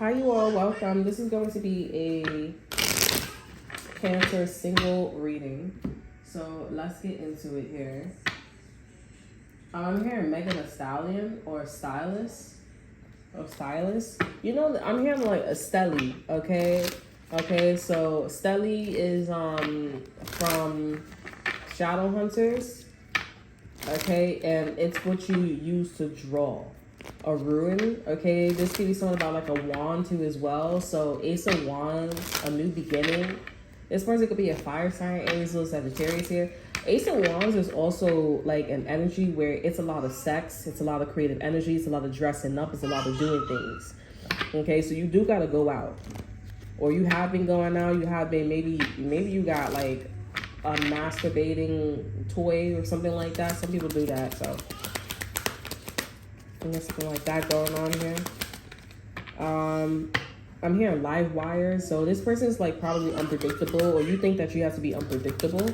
Hi, you all. Welcome. This is going to be a Cancer single reading. So let's get into it here. I'm hearing Megan Thee Stallion or stylist. You know, I'm hearing like a Stelly. Okay. So Stelly is from Shadowhunters. Okay, and it's what you use to draw a rune. Okay, this could be something about like a wand too as well. So Ace of Wands, a new beginning. This person could be a fire sign, Aries, Leo, Sagittarius here. Ace of Wands is also like an energy where it's a lot of sex, it's a lot of creative energy, it's a lot of dressing up, it's a lot of doing things. Okay, so you do gotta go out, or you have been going out. You have been maybe you got like a masturbating toy or something like that. Some people do that, so I think there's something like that going on here. I'm hearing live wires, so this person is like probably unpredictable, or you think that you have to be unpredictable.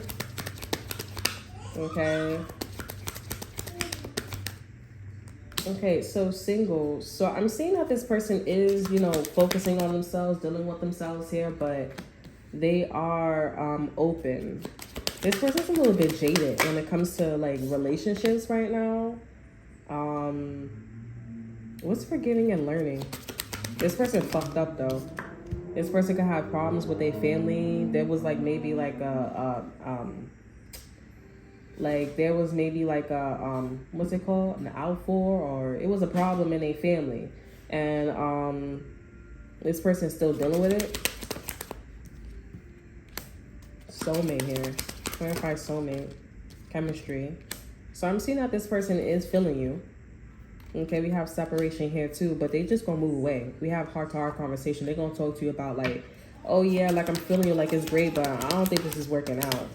Okay, so single. So I'm seeing that this person is, focusing on themselves, dealing with themselves here, but they are open. This person's a little bit jaded when it comes to like relationships right now. What's forgetting and learning? This person fucked up though. This person could have problems with their family. There was like maybe like what's it called? An outpour, or it was a problem in their family. And this person's still dealing with it. Soulmate here. Clarify soulmate. Chemistry. So I'm seeing that this person is feeling you. Okay, we have separation here too, but they just gonna move away. We have heart-to-heart conversation. They're gonna talk to you about like, oh yeah, like I'm feeling you, like it's great, but I don't think this is working out.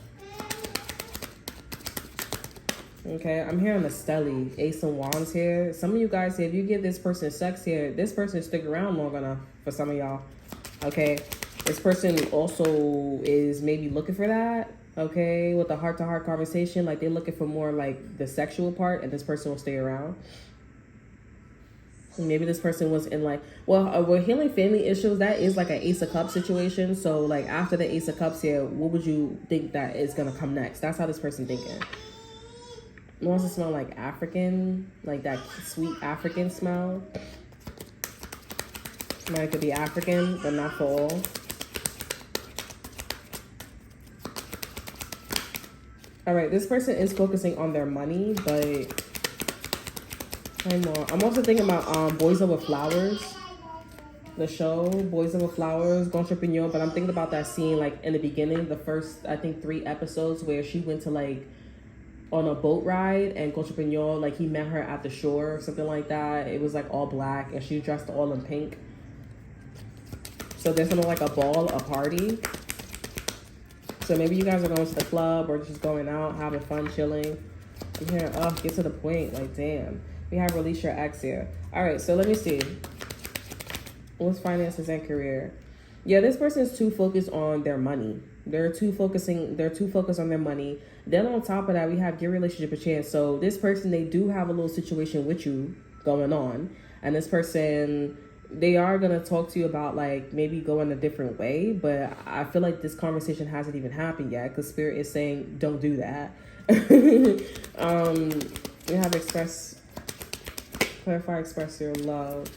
Okay, I'm hearing a Stelly, Ace of Wands here. Some of you guys, if you give this person sex here, this person stick around long enough for some of y'all. Okay, this person also is maybe looking for that. Okay, with the heart-to-heart conversation, like they're looking for more like the sexual part, and this person will stay around. Maybe this person was in like, we're healing family issues. That is like an Ace of Cups situation. So like after the Ace of Cups here, what would you think that is gonna come next? That's how this person thinking. It wants to smell like African, like that sweet African smell. Somebody could be African, but not for all. All right, this person is focusing on their money, but I'm also thinking about Boys Over Flowers, the show Boys Over Flowers, Entrepreneur. But I'm thinking about that scene like in the beginning, the first I think 3 episodes where she went to like on a boat ride, and Entrepreneur, like he met her at the shore or something like that. It was like all black, and she dressed all in pink. So there's something like a ball, a party. So maybe you guys are going to the club or just going out, having fun, chilling. I'm hearing, get to the point. Like, damn. We have release your ex here. All right, so let me see. What's finances and career? Yeah, this person is too focused on their money. They're too focused on their money. Then on top of that, we have your relationship a chance. So this person, they do have a little situation with you going on. And this person, they are going to talk to you about like maybe going a different way. But I feel like this conversation hasn't even happened yet, because Spirit is saying, don't do that. We have express your love.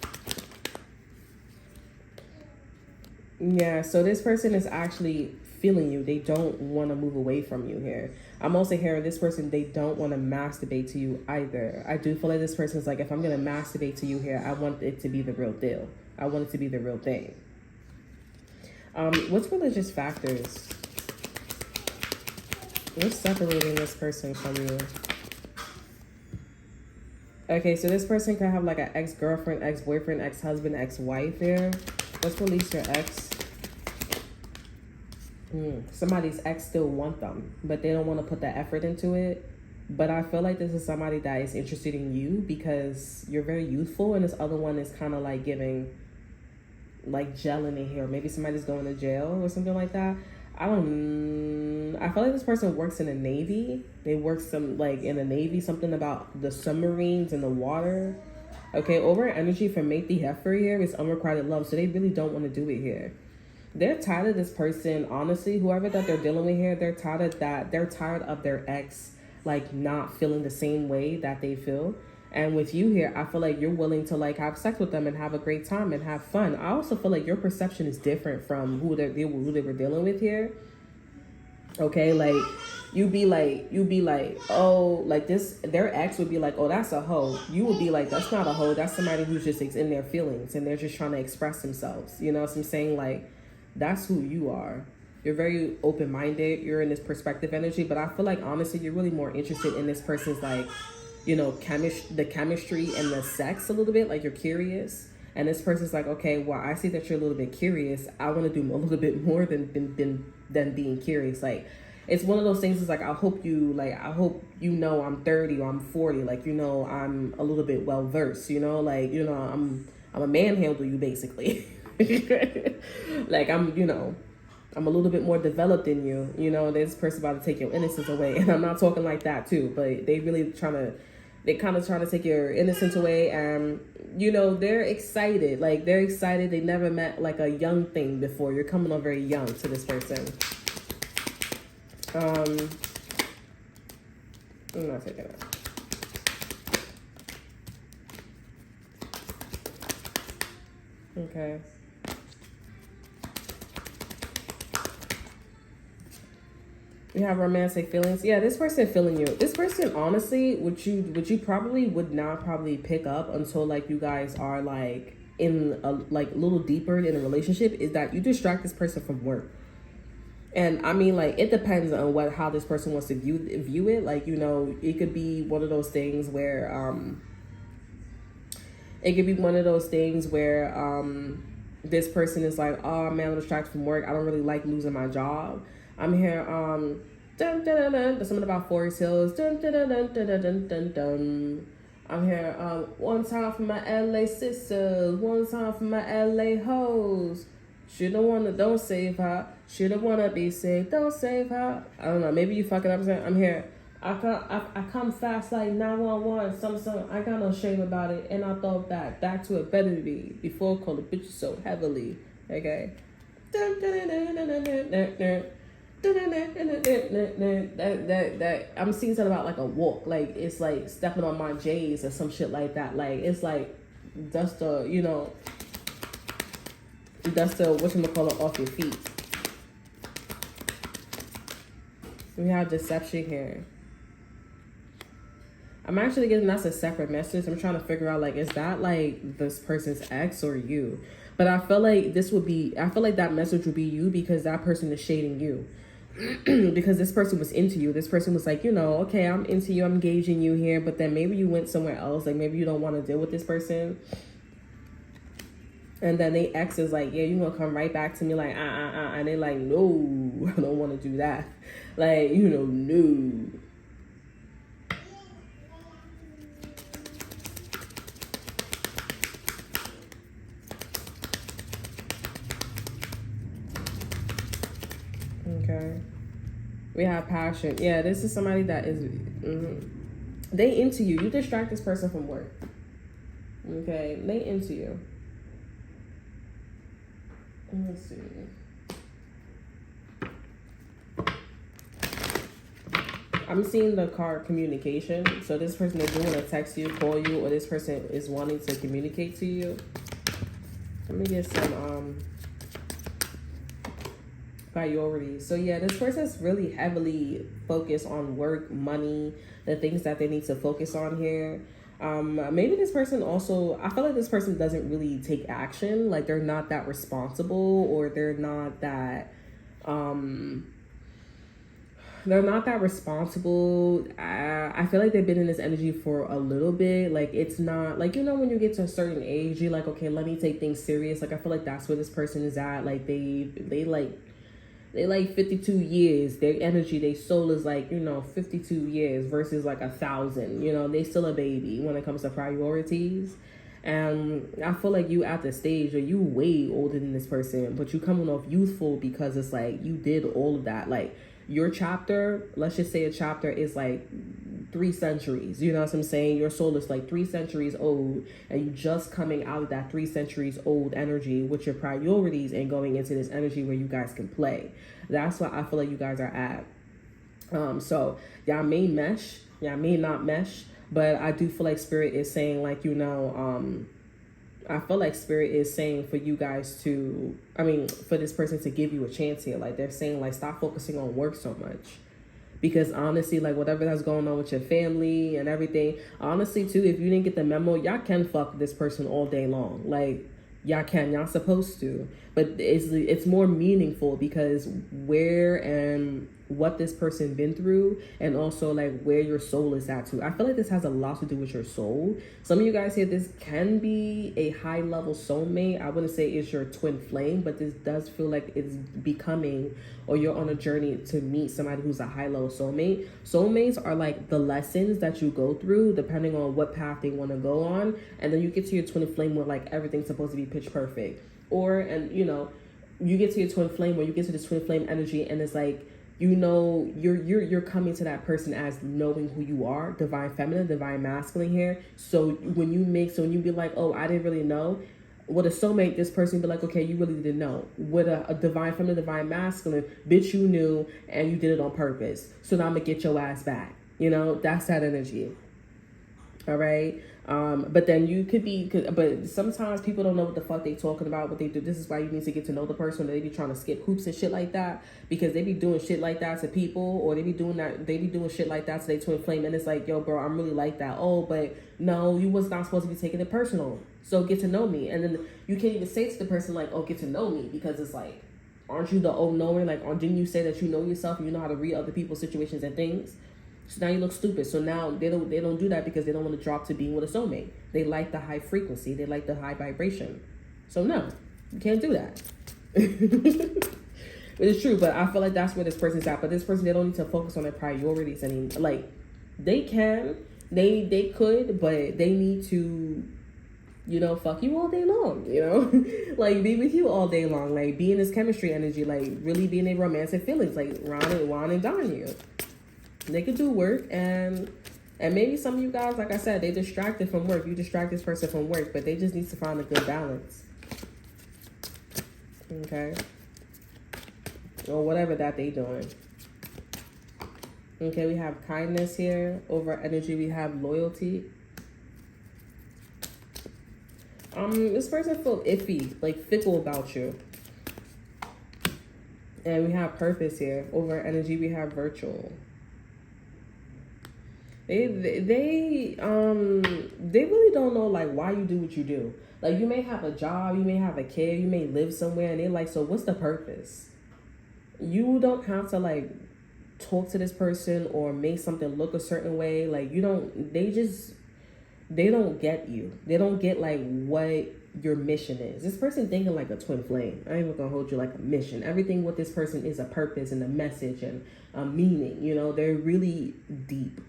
Yeah, so this person is actually feeling you. They don't want to move away from you here. I'm also hearing this person, they don't want to masturbate to you either. I do feel like this person is like, if I'm going to masturbate to you here, I want it to be the real deal. I want it to be the real thing. What's religious factors? What's separating this person from you? Okay, so this person could have like an ex-girlfriend, ex-boyfriend, ex-husband, ex-wife here. Let's release your ex. Somebody's ex still want them, but they don't want to put the effort into it. But I feel like this is somebody that is interested in you because you're very youthful, and this other one is kind of like giving like gelling in here. Maybe somebody's going to jail or something like that. I feel like this person works in the Navy. They work in the Navy, something about the submarines and the water. Okay, over energy for mate the heifer here is unrequited love, so they really don't want to do it here. They're tired of this person, honestly. Whoever that they're dealing with here, they're tired of that. They're tired of their ex, like, not feeling the same way that they feel. And with you here, I feel like you're willing to, like, have sex with them and have a great time and have fun. I also feel like your perception is different from who they were dealing with here. Okay, like, you'd be like, oh, like this, their ex would be like, oh, that's a hoe. You would be like, that's not a hoe. That's somebody who's just in their feelings and they're just trying to express themselves. You know what I'm saying? Like, that's who you are. You're very open-minded. You're in this perspective energy, but I feel like, honestly, you're really more interested in this person's, like, you know, the chemistry and the sex a little bit. Like, you're curious. And this person's like, okay, well, I see that you're a little bit curious. I want to do a little bit more than being curious. Like, it's one of those things. It's like, I hope you know I'm 30 or I'm 40. Like, you know, I'm a little bit well versed. You know, like, you know, I'm a manhandle you basically. Like, I'm a little bit more developed than you. You know, this person about to take your innocence away, and I'm not talking like that too. But they really they kind of trying to take your innocence away, and you know, they're excited. Like, they're excited. They never met like a young thing before. You're coming on very young to this person. I'm not taking that. Okay. You have romantic feelings. Yeah, this person feeling you. This person, honestly, what you probably would not probably pick up until, like, you guys are, like, in a, like, a little deeper in a relationship, is that you distract this person from work. And I mean, like, it depends on how this person wants to view it. Like, you know, it could be one of those things where this person is like, oh man, I'm distracted from work. I don't really like losing my job. I'm here, dun dun dun dun. There's something about Forest Hills. Dun dun dun dun dun dun dun dun. I'm here, one time for my LA sisters, one time for my LA hoes. Shoulda wanna, don't save her. Shoulda wanna be saved, don't save her. I don't know, maybe you fucking up. I'm here. I come fast like 911. Some. I got no shame about it, and I thought back to it better to be before call the bitches so heavily. Okay. That I'm seeing something about like a walk, like it's like stepping on my J's or some shit like that. Like, it's like dust the whatchamacallit off your feet. We have deception here. I'm actually getting that's a separate message. I'm trying to figure out, like, is that like this person's ex or you? But I feel like that message would be you, because that person is shading you. Because this person was into you. This person was like, you know, okay, I'm into you, I'm engaging you here, but then maybe you went somewhere else. Like, maybe you don't want to deal with this person. And then they ex is like, yeah, you're gonna come right back to me like, and they like, no, I don't want to do that. Like, you know, no. Okay. We have passion. Yeah, this is somebody that is, they into you. You distract this person from work. Okay, they into you. Let's see. I'm seeing the card communication. So this person is doing a text you, call you, or this person is wanting to communicate to you. Let me get some priorities. So yeah, this person's really heavily focused on work, money, the things that they need to focus on here. Maybe this person also, I feel like this person doesn't really take action. Like, they're not that responsible, or they're not that responsible. I feel like they've been in this energy for a little bit. Like, it's not like, you know, when you get to a certain age, you're like, okay, let me take things serious. Like, I feel like that's where this person is at. Like, they like 52 years. Their energy, their soul is like, you know, 52 years versus like 1,000. You know, they still a baby when it comes to priorities. And I feel like you at the stage where you way older than this person, but you coming off youthful, because it's like you did all of that. Like, your chapter, let's just say a chapter is like 3 centuries. You know what I'm saying? Your soul is like 3 centuries old, and you just coming out of that 3 centuries old energy with your priorities and going into this energy where you guys can play. That's what I feel like you guys are at. So y'all may mesh, y'all may not mesh, but I do feel like spirit is saying, like, you know, I feel like spirit is saying for you guys to, I mean, for this person to give you a chance here. Like, they're saying, like, stop focusing on work so much. Because honestly, like, whatever that's going on with your family and everything, honestly, too, if you didn't get the memo, y'all can fuck this person all day long. Like, y'all supposed to. But it's more meaningful because where and what this person been through, and also like where your soul is at too. I feel like this has a lot to do with your soul. Some of you guys here, this can be a high level soulmate. I wouldn't say it's your twin flame, but this does feel like it's becoming, or you're on a journey to meet somebody who's a high level soulmate. Soulmates are like the lessons that you go through depending on what path they want to go on, and then you get to your twin flame where like everything's supposed to be pitch perfect. Or, and you know, you get to your twin flame, where you get to this twin flame energy, and it's like, you know, you're coming to that person as knowing who you are, divine feminine, divine masculine here. So when you be like, oh, I didn't really know. With a soulmate, this person be like, okay, you really didn't know. With a divine feminine, divine masculine, bitch, you knew and you did it on purpose. So now I'm gonna get your ass back. You know, that's that energy. All right. But then you could be, but sometimes people don't know what the fuck they talking about, what they do. This is why you need to get to know the person. They be trying to skip hoops and shit like that, because they be doing shit like that to people, or they be doing shit like that to their twin flame. And it's like, yo, bro, I'm really like that. Oh, but no, you was not supposed to be taking it personal. So get to know me. And then you can't even say to the person like, oh, get to know me, because it's like, aren't you the all-knowing? Like, didn't you say that you know yourself and you know how to read other people's situations and things? So now you look stupid. So now they don't do that because they don't want to drop to being with a soulmate. They like the high frequency. They like the high vibration. So no, you can't do that. It's true, but I feel like that's where this person's at. But this person, they don't need to focus on their priorities anymore. Like, they can, they could, but they need to, you know, fuck you all day long, you know? Like, be with you all day long. Like, be in this chemistry energy. Like, really be in their romantic feelings. Like, Ron and dine you. They could do work, and maybe some of you guys, like I said, they distracted from work. You distract this person from work, but they just need to find a good balance. Okay? Or whatever that they doing. Okay, we have kindness here. Over energy, we have loyalty. This person feel iffy, like fickle about you. And we have purpose here. Over energy, we have virtual. They really don't know like why you do what you do. Like, you may have a job, you may have a kid, you may live somewhere, and they're like, so what's the purpose? You don't have to like talk to this person or make something look a certain way. Like, they don't get you. They don't get like what your mission is. This person thinking like a twin flame. I ain't even gonna hold you like a mission. Everything with this person is a purpose and a message and a meaning. You know, they're really deep.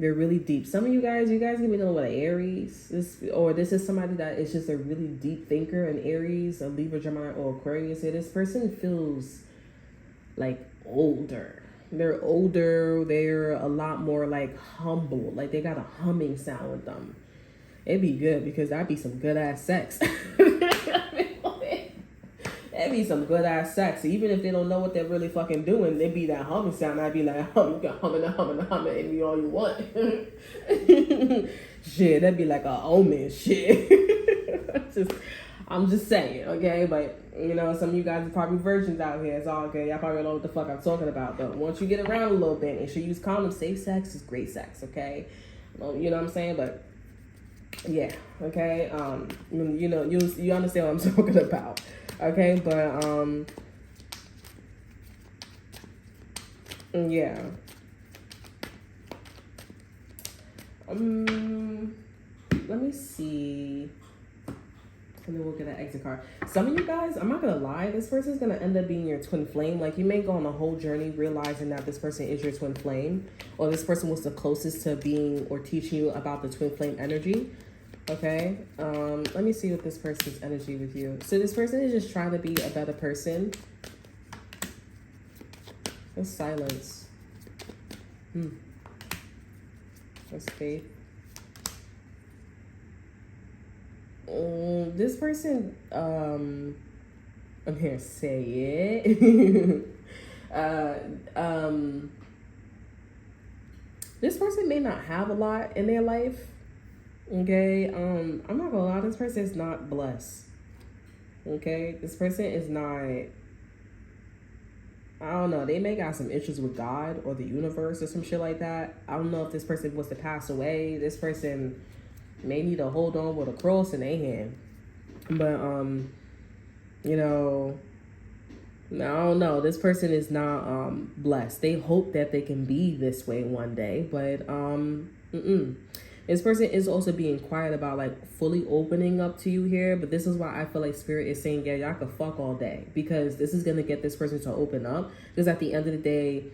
They're really deep. Some of you guys can be dealing with an Aries. This is somebody that is just a really deep thinker, an Aries, a Libra, Gemini, or Aquarius. Here, this person feels like older. They're older. They're a lot more like humble. Like, they got a humming sound with them. It'd be good because that'd be some good ass sex. That'd be some good ass sex. Even if they don't know what they're really fucking doing, it'd be that humming sound. I'd be like, you can humming, and be all you want. Shit, that'd be like a omen shit. I'm just saying, okay? But, you know, some of you guys are probably virgins out here. It's all okay. Y'all probably don't know what the fuck I'm talking about. But once you get around a little bit, make sure you use condoms. Safe sex is great sex, okay? Well, you know what I'm saying? But, yeah, okay? You know, you understand what I'm talking about. Okay, but, yeah. Let me see. And then we'll get an exit card. Some of you guys, I'm not gonna lie, this person's gonna end up being your twin flame. Like, you may go on a whole journey realizing that this person is your twin flame, or this person was the closest to being or teaching you about the twin flame energy. Okay, let me see what this person's energy with you. So this person is just trying to be a better person. There's silence. That's faith. This person, I'm here to say it. This person may not have a lot in their life. Okay, I'm not gonna lie, this person is not blessed. Okay, this person is not, I don't know, they may got some issues with God or the universe or some shit like that. I don't know if this person was to pass away. This person may need to hold on with a cross in their hand. But, you know, I don't know. This person is not blessed. They hope that they can be this way one day, but this person is also being quiet about like fully opening up to you here. But this is why I feel like Spirit is saying, yeah, y'all can fuck all day, because this is gonna get this person to open up. Because at the end of the day,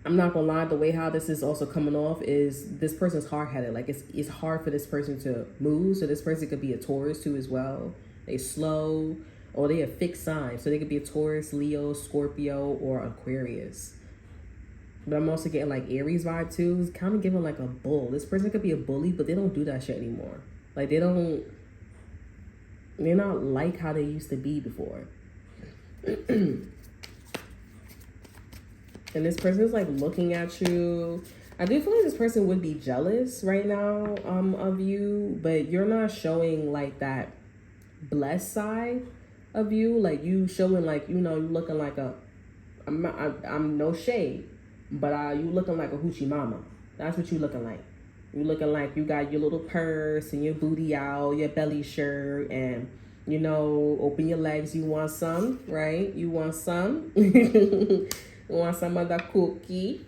I'm not gonna lie, the way how this is also coming off is this person's hard-headed. Like it's hard for this person to move. So this person could be a Taurus too as well. They slow, or they have fixed signs. So they could be a Taurus, Leo, Scorpio, or Aquarius. But I'm also getting like Aries vibe too. It's kind of giving like a bull. This person could be a bully, but they don't do that shit anymore. Like they're not like how they used to be before. And this person's like looking at you. I do feel like this person would be jealous right now of you, but you're not showing like that blessed side of you. Like you showing like, you know, you looking like I'm no shade, but you looking like a hoochie mama. That's what you looking like. You looking like you got your little purse and your booty out, your belly shirt, and you know, open your legs. You want some, right? You want some. You want some of the cookie.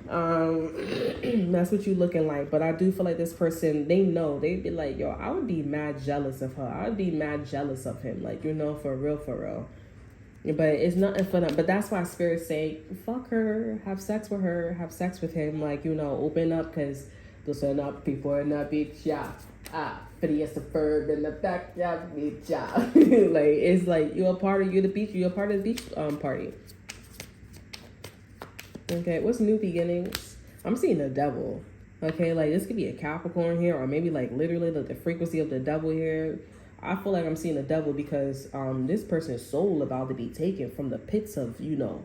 That's what you looking like. But I do feel like this person, they know, they'd be like, yo, I would be mad jealous of her. I would be mad jealous of him. Like, you know, for real, for real. But it's nothing for them. But that's why Spirit's say, fuck her, have sex with her, have sex with him. Like, you know, open up, because those are not people in the beach, yeah. Pretty as the bird in the backyard, beach, yeah. Like, it's like, you're the beach, you're a part of the beach party. Okay, what's new beginnings? I'm seeing the devil. Okay, like this could be a Capricorn here, or maybe like literally the frequency of the devil here. I feel like I'm seeing the devil because this person's soul about to be taken from the pits of, you know,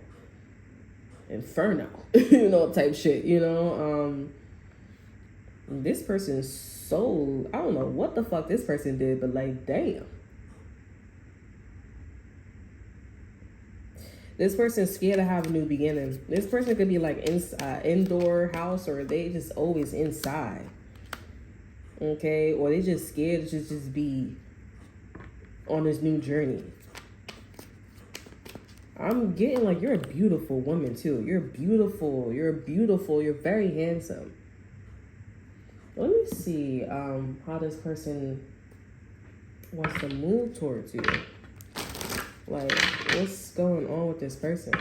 inferno, you know, type shit, you know. This person's soul, I don't know what the fuck this person did, but like, damn. This person's scared to have a new beginning. This person could be like indoor house, or they just always inside. Okay, or they just scared to just be on this new journey. I'm getting like, you're a beautiful woman too. You're beautiful. You're beautiful. You're very handsome. Let me see how this person wants to move towards you. Like, what's going on with this person?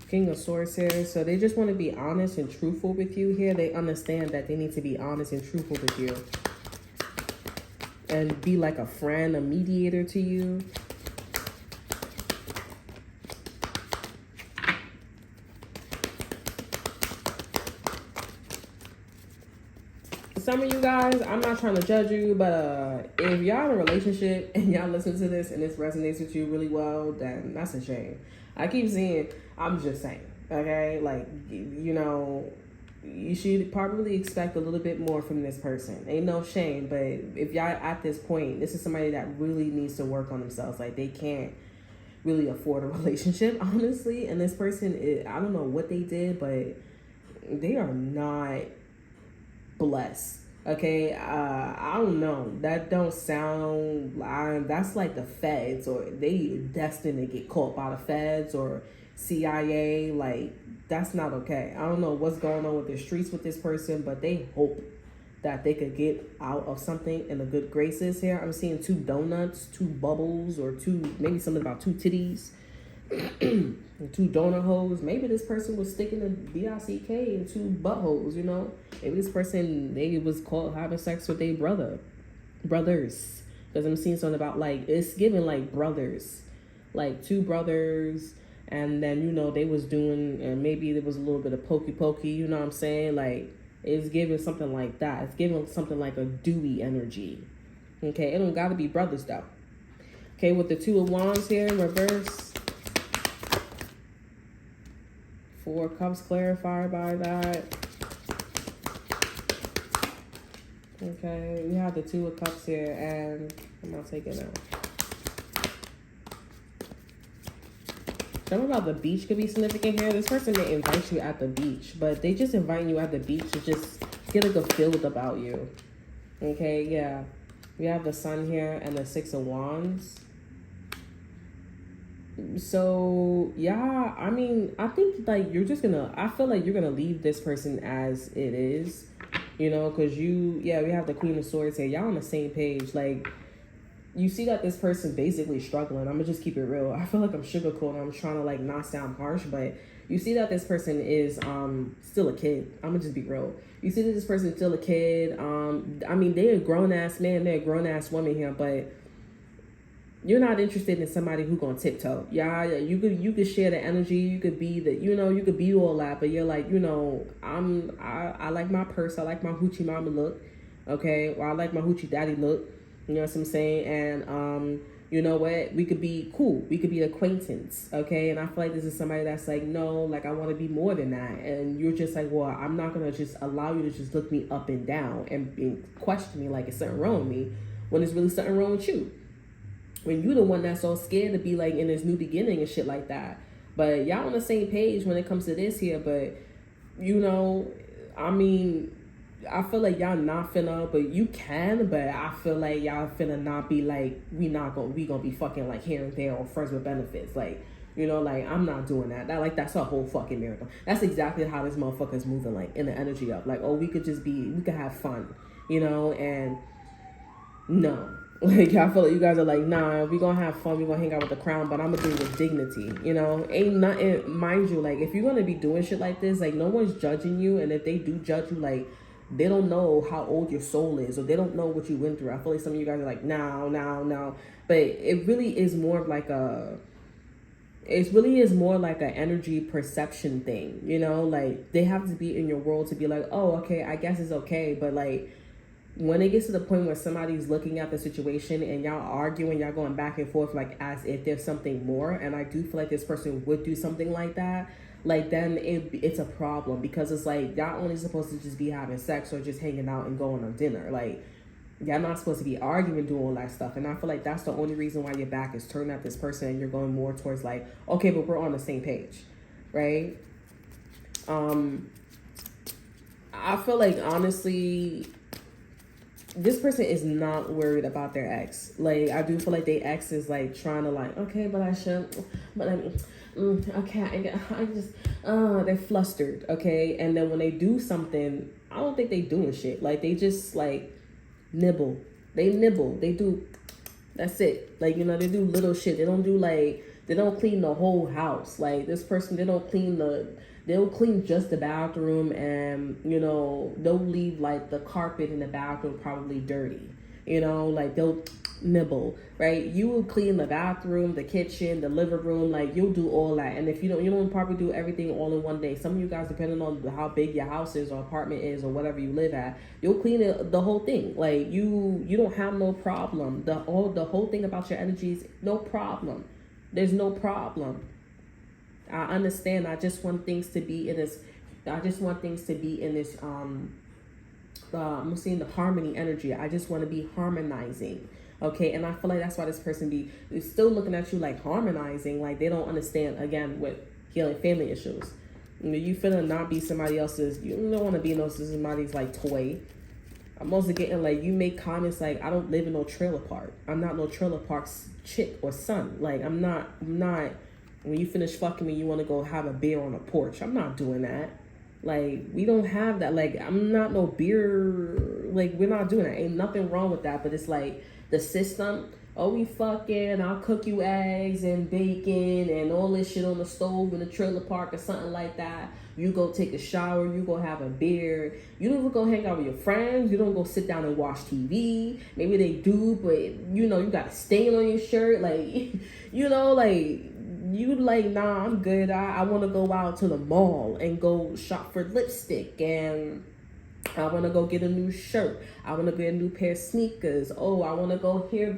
King of Swords here. So they just want to be honest and truthful with you here. They understand that they need to be honest and truthful with you. And be like a friend, a mediator to you. Some of you guys, I'm not trying to judge you, but if y'all in a relationship and y'all listen to this and this resonates with you really well, then that's a shame. I keep saying, I'm just saying, okay? Like, you know, you should probably expect a little bit more from this person. Ain't no shame, but if y'all at this point, this is somebody that really needs to work on themselves. Like, they can't really afford a relationship, honestly. And this person, I don't know what they did, but they are not blessed. Okay, I don't know. That don't sound. That's like the feds, or they destined to get caught by the feds or CIA. Like, that's not okay. I don't know what's going on with the streets with this person, but they hope that they could get out of something in the good graces here. I'm seeing 2 donuts, 2 bubbles, or 2, maybe something about 2 titties. 2 donut holes. Maybe this person was sticking a BICK in 2 buttholes, you know. Maybe this person, they was caught having sex with their brothers. Because I'm seeing something about, like, it's giving like brothers. like two brothers, and then you know they was doing, and maybe there was a little bit of pokey, you know what I'm saying? Like it's giving something like that. It's giving something like a dewy energy. Okay, it don't gotta be brothers though. Okay, with the Two of Wands here in reverse. Four of Cups clarified by that. Okay, we have the Two of Cups here, and I'm not taking that. Something about the beach could be significant here. This person may invite you at the beach, but they just inviting you at the beach to just get a good feel about you. Okay, yeah. We have the Sun here and the Six of Wands. So, yeah, I mean, I think, like, I feel like you're gonna leave this person as it is, you know, because we have the Queen of Swords here. Y'all on the same page. Like, you see that this person basically struggling. I'm gonna just keep it real. I feel like I'm sugarcoating. I'm trying to, like, not sound harsh, but you see that this person is still a kid. I'm gonna just be real. You see that this person is still a kid. I mean, they're a grown-ass man, they're a grown-ass woman here, but you're not interested in somebody who gonna tiptoe. Yeah, you could share the energy. You could be you could be all that, but you're like, you know, I like my purse. I like my hoochie mama look. Okay, or I like my hoochie daddy look. You know what I'm saying? And you know what? We could be cool. We could be an acquaintance. Okay, and I feel like this is somebody that's like, no, like I want to be more than that. And you're just like, well, I'm not gonna just allow you to just look me up and down and question me like it's something wrong with me when it's really something wrong with you. When you the one that's so scared to be like in this new beginning and shit like that. But y'all on the same page when it comes to this here. But you know, I mean, I feel like y'all not finna, but you can. But I feel like y'all finna not be like we gonna be fucking like here and there or friends with benefits. Like, you know, like I'm not doing that. That's a whole fucking miracle. That's exactly how this motherfucker's moving, like in the energy of like, oh, we could have fun, you know, and no. Like, I feel like you guys are like, nah, we gonna have fun, we gonna hang out with the crown, but I'm gonna do it with dignity, you know? Ain't nothing, mind you, like, if you're gonna be doing shit like this, like, no one's judging you, and if they do judge you, like, they don't know how old your soul is, or they don't know what you went through. I feel like some of you guys are like, no, but it really is more of like an energy perception thing, you know? Like, they have to be in your world to be like, oh, okay, I guess it's okay, but, like, when it gets to the point where somebody's looking at the situation and y'all arguing, y'all going back and forth like as if there's something more, and I do feel like this person would do something like that, like then it's a problem, because it's like y'all only supposed to just be having sex or just hanging out and going on dinner. Like, y'all not supposed to be arguing, doing all that stuff. And I feel like that's the only reason why your back is turned at this person and you're going more towards like, okay, but we're on the same page, right? I feel like honestly, this person is not worried about their ex. Like, I do feel like their ex is like trying to like, okay, but I should, but I mean, okay, I just, they're flustered, okay? And then when they do something, I don't think they doing shit. Like, they just like nibble. They do, that's it. Like, you know, they do little shit. They don't clean the whole house. Like, this person, they'll clean just the bathroom, and, you know, they'll leave like the carpet in the bathroom probably dirty, you know, like they'll nibble, right? You will clean the bathroom, the kitchen, the living room, like you'll do all that. And if you don't probably do everything all in one day. Some of you guys, depending on how big your house is or apartment is or whatever you live at, you'll clean it, the whole thing. Like you don't have no problem. The whole thing about your energies, no problem. There's no problem. I understand. I just want things to be in this. I'm seeing the harmony energy. I just want to be harmonizing. Okay. And I feel like that's why this person is still looking at you like harmonizing. Like they don't understand, again, with healing family issues. You know, you finna not be somebody else's. You don't want to be somebody's like toy. I'm also getting like, you make comments like, I don't live in no trailer park. I'm not no trailer park's chick or son. Like I'm not. When you finish fucking me, you want to go have a beer on a porch. I'm not doing that. Like, we don't have that. Like, I'm not no beer. Like, we're not doing that. Ain't nothing wrong with that. But it's like the system. Oh, we fucking, I'll cook you eggs and bacon and all this shit on the stove in the trailer park or something like that. You go take a shower, you go have a beer, you don't even go hang out with your friends, you don't go sit down and watch TV. Maybe they do, but you know, you got a stain on your shirt, like, you know, like, you like, nah, I'm good. I want to go out to the mall and go shop for lipstick, and I want to go get a new shirt. I want to get a new pair of sneakers. Oh, I want to go hear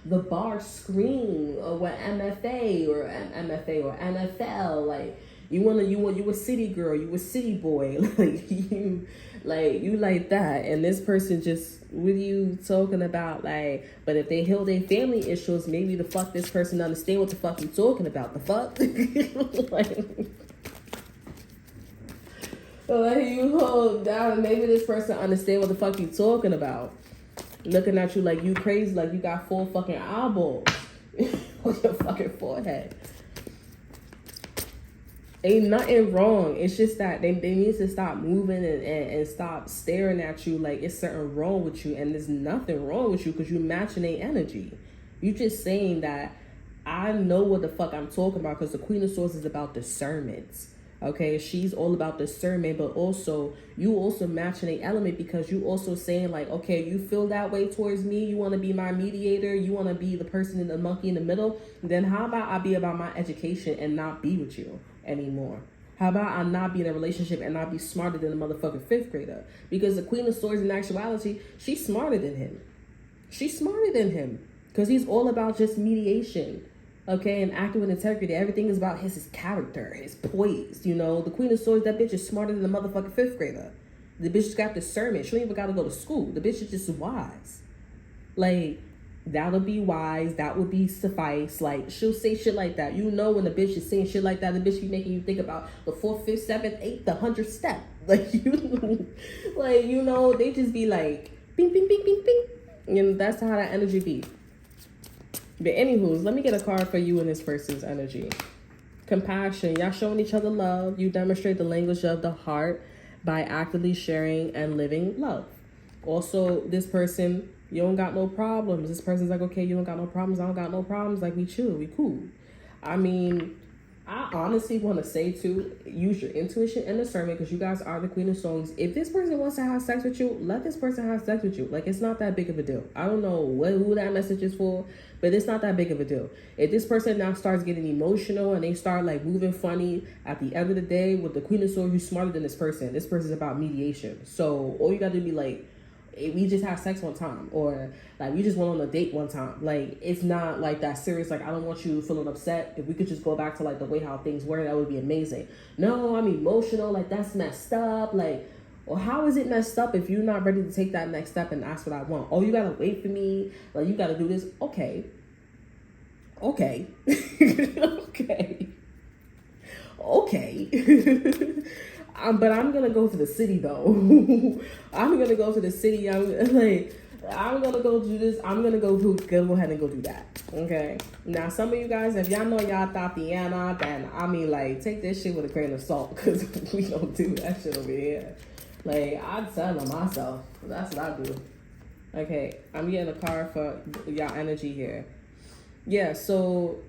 the bar scream or what MFA or NFL. Like, you a city girl, you a city boy, like you like that. And this person just, what are you talking about? Like, but if they heal their family issues, maybe the fuck this person understand what the fuck you talking about. The fuck, like you hold down, maybe this person understand what the fuck you talking about. Looking at you like you crazy, like you got 4 fucking eyeballs on your fucking forehead. Ain't nothing wrong. It's just that they need to stop moving and stop staring at you like it's something wrong with you. And there's nothing wrong with you because you matching their energy. You just saying that I know what the fuck I'm talking about, because the Queen of Swords is about discernment. Okay, she's all about discernment, but also you also matching a element, because you also saying like, okay, you feel that way towards me, you want to be my mediator, you want to be the person in the monkey in the middle, then how about I be about my education and not be with you anymore? How about I not be in a relationship and not be smarter than a motherfucking 5th grader? Because the Queen of Swords in actuality, she's smarter than him. She's smarter than him because he's all about just mediation. Okay, and acting with integrity. Everything is about his character, his poise. You know, the Queen of Swords, that bitch is smarter than a motherfucking 5th grader. The bitch got discernment. She don't even got to go to school. The bitch is just wise. Like, that'll be wise. That would be suffice. Like, she'll say shit like that. You know, when the bitch is saying shit like that, the bitch be making you think about the 4th, 5th, 7th, 8th, the 100th step. Like, you know, they just be like, bing, bing, bing, bing, bing. You know, that's how that energy be. But anywho, let me get a card for you and this person's energy. Compassion. Y'all showing each other love. You demonstrate the language of the heart by actively sharing and living love. Also, this person, you don't got no problems. This person's like, okay, you don't got no problems. I don't got no problems. Like, we chill. We cool. I mean, I honestly want to say too, use your intuition and discernment, because you guys are the Queen of Swords. If this person wants to have sex with you, let this person have sex with you. Like, it's not that big of a deal. I don't know who that message is for, but it's not that big of a deal. If this person now starts getting emotional and they start like moving funny, at the end of the day, with the Queen of Swords, you're smarter than this person. This person's about mediation. So all you got to be like, we just had sex one time, or like we just went on a date one time. Like, it's not like that serious. Like, I don't want you feeling upset. If we could just go back to like the way how things were, that would be amazing. No, I'm emotional. Like, that's messed up. Like, well, how is it messed up if you're not ready to take that next step and ask what I want? Oh, you gotta wait for me. Like, you gotta do this. Okay. Okay. But I'm gonna go to the city though. I'm gonna go to the city. I'm gonna go do this. I'm gonna go ahead and go do that. Okay. Now, some of you guys, if y'all know y'all Tatiana, then I mean, like, take this shit with a grain of salt, because we don't do that shit over here. Like, I tell them myself. That's what I do. Okay, I'm getting a card for y'all energy here. Yeah, so,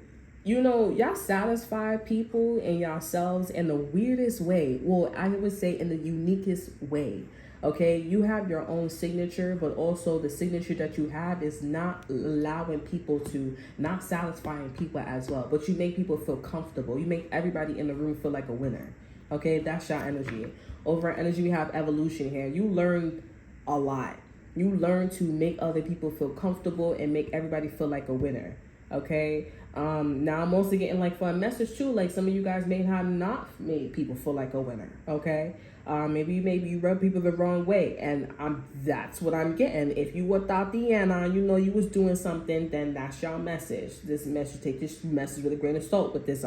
you know, y'all satisfy people and yourselves in the weirdest way. Well, I would say in the uniquest way. Okay, you have your own signature, but also the signature that you have is not allowing people to, not satisfying people as well. But you make people feel comfortable. You make everybody in the room feel like a winner. Okay, that's your energy. Over energy, we have evolution here. You learn a lot. You learn to make other people feel comfortable and make everybody feel like a winner. Okay. Now I'm also getting like for a message too, like some of you guys may have not made people feel like a winner. Okay. Maybe you rub people the wrong way, and that's what I'm getting. If you were Tatiana, you know you was doing something, then that's your message. This message, take this message with a grain of salt with this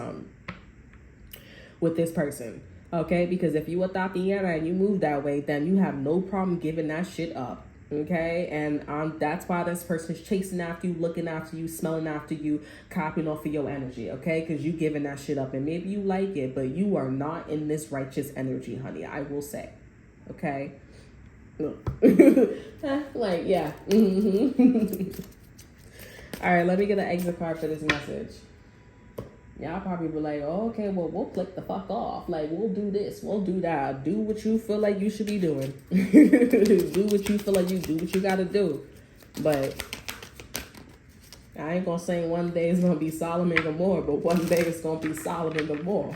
person. Okay, because if you were Tatiana and you move that way, then you have no problem giving that shit up. Okay, and that's why this person is chasing after you, looking after you, smelling after you, copying off of your energy. Okay, because you giving that shit up, and maybe you like it, but you are not in this righteous energy, honey. I will say. Okay. Like, yeah. All right, let me get an exit card for this message. Y'all probably be like, oh, okay, well, we'll click the fuck off. Like, we'll do this, we'll do that. Do what you feel like you should be doing. Do what you feel like you do, what you gotta do. But I ain't gonna say one day it's gonna be Solomon Gomorrah, but one day it's gonna be Solomon Gomorrah.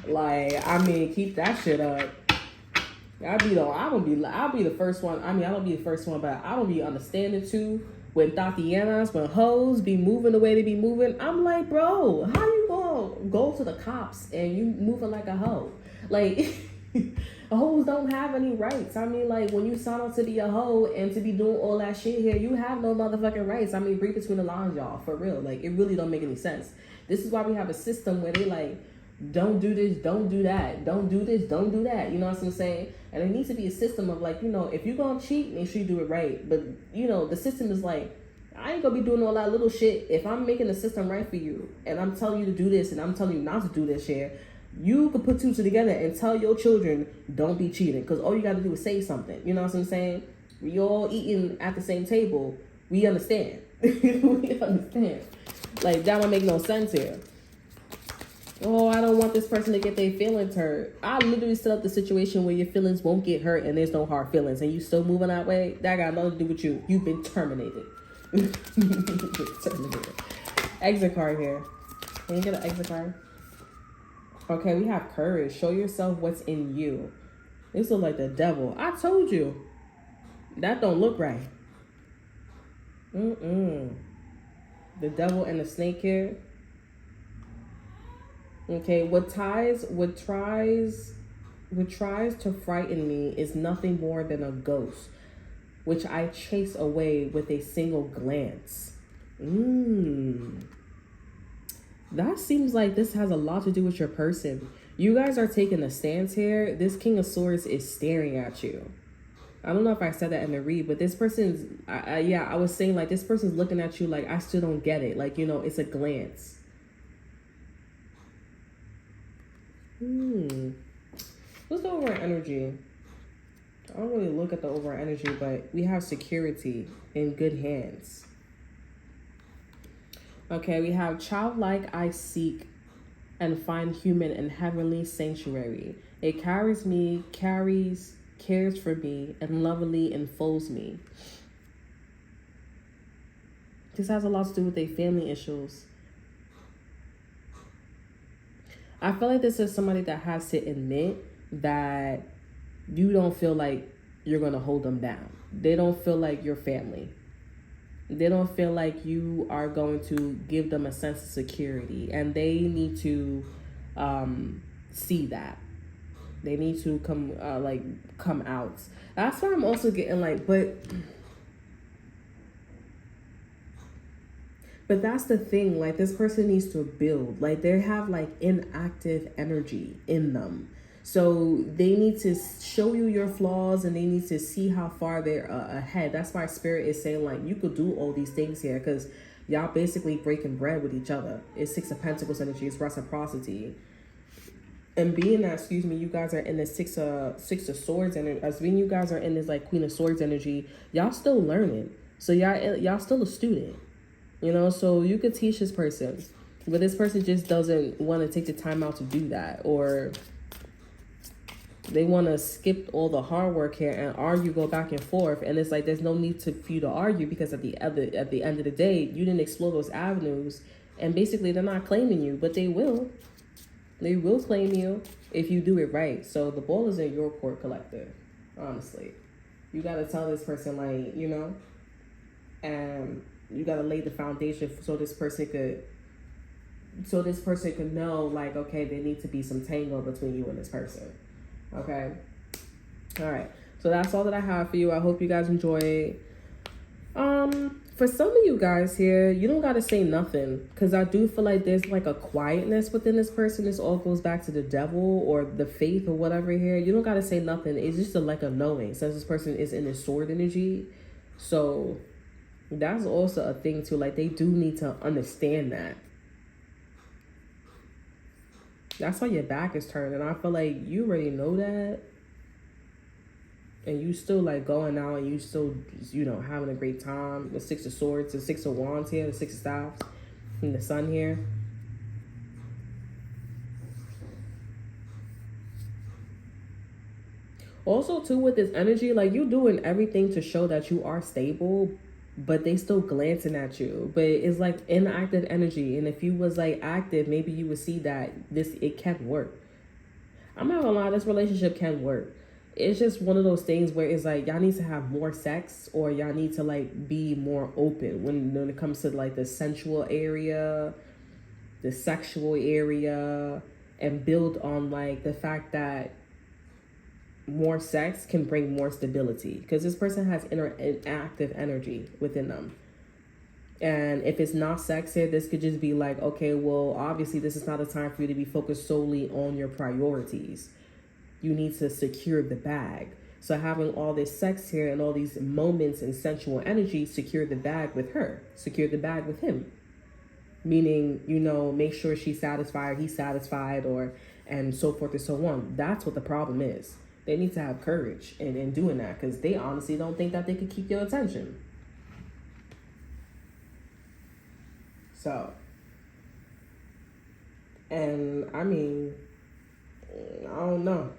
like, I mean, keep that shit up. I'll be the first one. I mean, I don't be the first one, but I don't be understanding too. When Tatianas, when hoes be moving the way they be moving, I'm like, bro, how you gonna go to the cops and you moving like a hoe? Like, hoes don't have any rights. I mean, like, when you sign up to be a hoe and to be doing all that shit here, you have no motherfucking rights. I mean, read between the lines, y'all, for real. Like, it really don't make any sense. This is why we have a system where they like, don't do this, don't do that, don't do this, don't do that. You know what I'm saying? And it needs to be a system of like, you know, if you're gonna cheat, make sure you do it right. But, you know, the system is like, I ain't gonna be doing all that little shit. If I'm making the system right for you and I'm telling you to do this and I'm telling you not to do this shit, you could put two together and tell your children, don't be cheating. Because all you gotta do is say something. You know what I'm saying? We all eating at the same table. We understand. We understand. Like, that don't make no sense here. Oh, I don't want this person to get their feelings hurt. I literally set up the situation where your feelings won't get hurt and there's no hard feelings and you still moving that way. That got nothing to do with you. You've been terminated. Terminated. Exit card here. Can you get an exit card? Okay, we have courage. Show yourself what's in you. This looks like the devil. I told you. That don't look right. The devil and the snake here. Okay, what tries to frighten me is nothing more than a ghost, which I chase away with a single glance. That seems like this has a lot to do with your person. You guys are taking a stance here. This King of Swords is staring at you. I don't know if I said that in the read, but this person's, I was saying like this person's looking at you like I still don't get it. Like, you know, it's a glance. Let's go over our energy. I don't really look at the overall energy, but we have security in good hands. Okay, we have childlike I seek and find human and heavenly sanctuary. It carries me, cares for me, and lovingly enfolds me. This has a lot to do with their family issues. I feel like this is somebody that has to admit that you don't feel like you're going to hold them down. They don't feel like your family. They don't feel like you are going to give them a sense of security. And they need to see that. They need to come out. That's why I'm also getting like, But that's the thing, like this person needs to build, like they have like inactive energy in them. So they need to show you your flaws and they need to see how far they're ahead. That's why Spirit is saying like, you could do all these things here because y'all basically breaking bread with each other. It's Six of Pentacles energy, it's reciprocity. And being that, you guys are in the Six of Swords energy, as being you guys are in this like Queen of Swords energy, y'all still learning. So y'all still a student. You know, so you could teach this person, but this person just doesn't want to take the time out to do that, or they want to skip all the hard work here and argue, go back and forth, and it's like there's no need for you to argue because at the end of the day, you didn't explore those avenues, and basically they're not claiming you, but they will. They will claim you if you do it right. So the ball is in your court, collective. Honestly, you got to tell this person like, you know, and you got to lay the foundation so this person could know like, okay, there needs to be some tango between you and this person. Okay. All right. So that's all that I have for you. I hope you guys enjoy. For some of you guys here, you don't got to say nothing because I do feel like there's like a quietness within this person. This all goes back to the devil or the faith or whatever here. You don't got to say nothing. It's just like a knowing since this person is in this sword energy. So that's also a thing too. Like they do need to understand that. That's why your back is turned. And I feel like you already know that. And you still like going out and you still, you know, having a great time. The Six of Swords, the Six of Wands here, the Six of Staffs. in the sun here. Also, too, with this energy, like, you doing everything to show that you are stable, but they still glancing at you. But it's like inactive energy, and if you was like active, maybe you would see that it can work. I'm not gonna lie, this relationship can work. It's just one of those things where it's like y'all need to have more sex, or y'all need to like be more open when it comes to like the sensual area, the sexual area, and build on like the fact that more sex can bring more stability, because this person has active energy within them. And if it's not sex here, this could just be like, okay, well, obviously this is not a time for you to be focused solely on your priorities. You need to secure the bag. So having all this sex here and all these moments and sensual energy, secure the bag with her, secure the bag with him. Meaning, make sure she's satisfied, he's satisfied, and so forth and so on. That's what the problem is. They need to have courage in doing that, because they honestly don't think that they could keep your attention. So, and I mean, I don't know.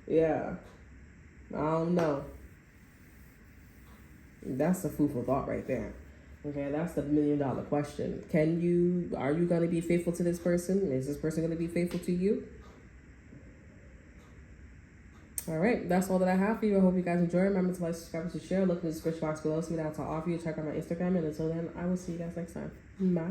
Yeah, I don't know. That's the food for thought right there. Okay, that's the $1 million question. Are you going to be faithful to this person? Is this person going to be faithful to you? All right, that's all that I have for you. I hope you guys enjoy. Remember to like, subscribe, and share. Look in the description box below. See what I have to offer you. Check out my Instagram. And until then, I will see you guys next time. Bye.